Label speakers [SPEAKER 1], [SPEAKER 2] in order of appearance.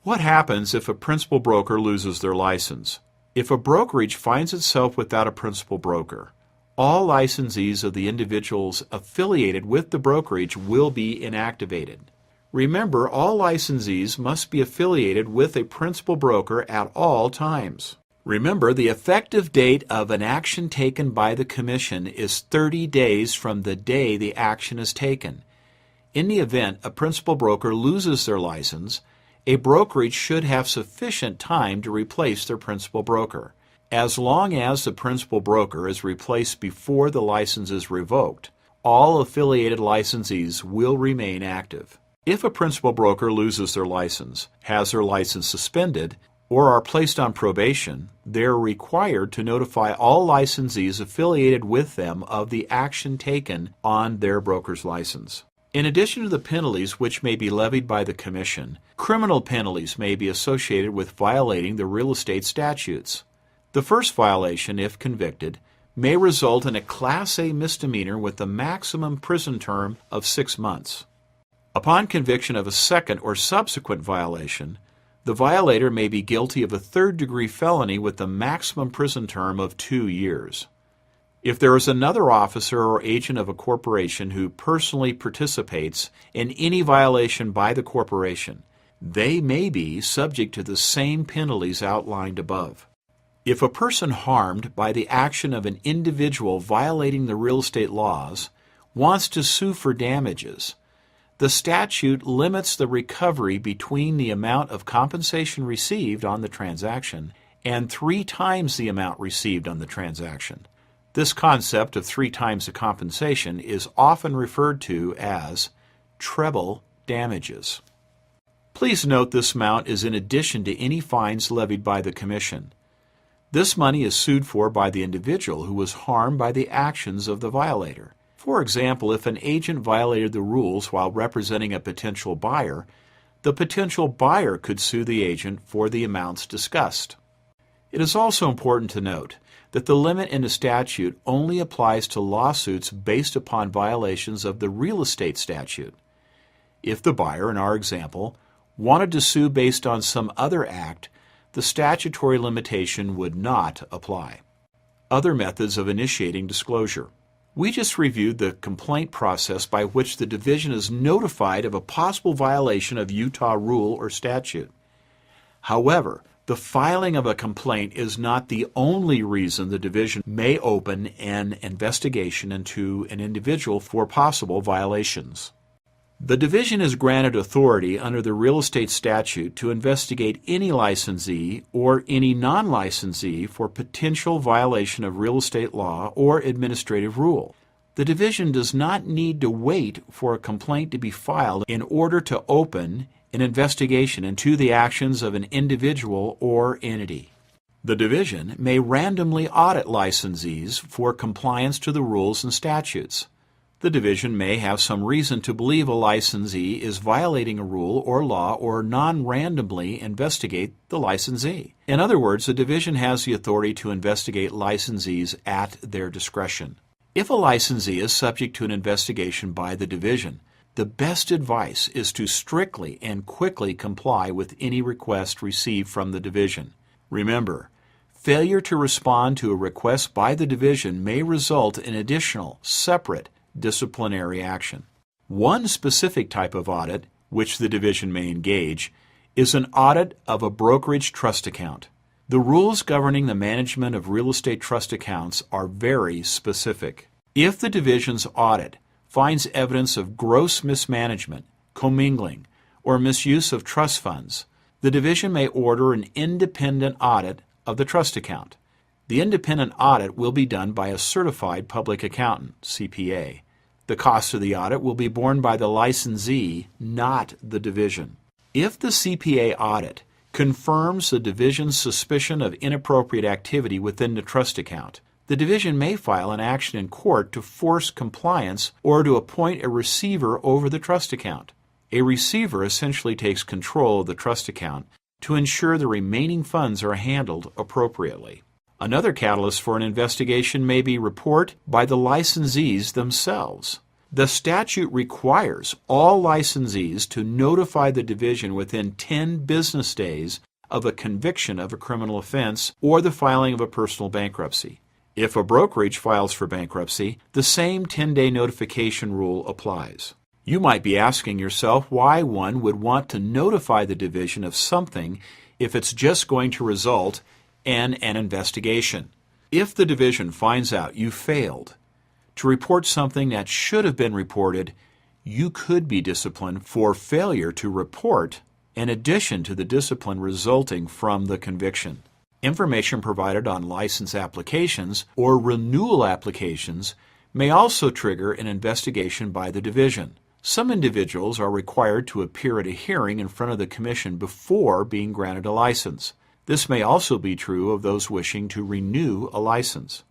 [SPEAKER 1] What happens if a principal broker loses their license? If a brokerage finds itself without a principal broker, all licensees of the individuals affiliated with the brokerage will be inactivated. Remember, all licensees must be affiliated with a principal broker at all times. Remember, the effective date of an action taken by the Commission is 30 days from the day the action is taken. In the event a principal broker loses their license, a brokerage should have sufficient time to replace their principal broker. As long as the principal broker is replaced before the license is revoked, all affiliated licensees will remain active. If a principal broker loses their license, has their license suspended, or are placed on probation, they are required to notify all licensees affiliated with them of the action taken on their broker's license. In addition to the penalties which may be levied by the Commission, criminal penalties may be associated with violating the real estate statutes. The first violation, if convicted, may result in a Class A misdemeanor with a maximum prison term of 6 months. Upon conviction of a second or subsequent violation, the violator may be guilty of a third-degree felony with a maximum prison term of 2 years. If there is another officer or agent of a corporation who personally participates in any violation by the corporation, they may be subject to the same penalties outlined above. If a person harmed by the action of an individual violating the real estate laws wants to sue for damages, the statute limits the recovery between the amount of compensation received on the transaction and 3 times the amount received on the transaction. This concept of 3 times the compensation is often referred to as treble damages. Please note this amount is in addition to any fines levied by the Commission. This money is sued for by the individual who was harmed by the actions of the violator. For example, if an agent violated the rules while representing a potential buyer, the potential buyer could sue the agent for the amounts discussed. It is also important to note that the limit in the statute only applies to lawsuits based upon violations of the real estate statute. If the buyer, in our example, wanted to sue based on some other act, the statutory limitation would not apply. Other methods of initiating disclosure. We just reviewed the complaint process by which the division is notified of a possible violation of Utah rule or statute. However, the filing of a complaint is not the only reason the division may open an investigation into an individual for possible violations. The division is granted authority under the real estate statute to investigate any licensee or any non-licensee for potential violation of real estate law or administrative rule. The division does not need to wait for a complaint to be filed in order to open an investigation into the actions of an individual or entity. The division may randomly audit licensees for compliance to the rules and statutes. The division may have some reason to believe a licensee is violating a rule or law or non-randomly investigate the licensee. In other words, the division has the authority to investigate licensees at their discretion. If a licensee is subject to an investigation by the division, the best advice is to strictly and quickly comply with any request received from the division. Remember, failure to respond to a request by the division may result in additional, separate, disciplinary action. One specific type of audit, which the division may engage, is an audit of a brokerage trust account. The rules governing the management of real estate trust accounts are very specific. If the division's audit finds evidence of gross mismanagement, commingling, or misuse of trust funds, the division may order an independent audit of the trust account. The independent audit will be done by a certified public accountant, CPA. The cost of the audit will be borne by the licensee, not the division. If the CPA audit confirms the division's suspicion of inappropriate activity within the trust account, the division may file an action in court to force compliance or to appoint a receiver over the trust account. A receiver essentially takes control of the trust account to ensure the remaining funds are handled appropriately. Another catalyst for an investigation may be report by the licensees themselves. The statute requires all licensees to notify the division within 10 business days of a conviction of a criminal offense or the filing of a personal bankruptcy. If a brokerage files for bankruptcy, the same 10-day notification rule applies. You might be asking yourself why one would want to notify the division of something if it's just going to result in an investigation. If the division finds out you failed to report something that should have been reported, you could be disciplined for failure to report in addition to the discipline resulting from the conviction. Information provided on license applications or renewal applications may also trigger an investigation by the division. Some individuals are required to appear at a hearing in front of the Commission before being granted a license. This may also be true of those wishing to renew a license.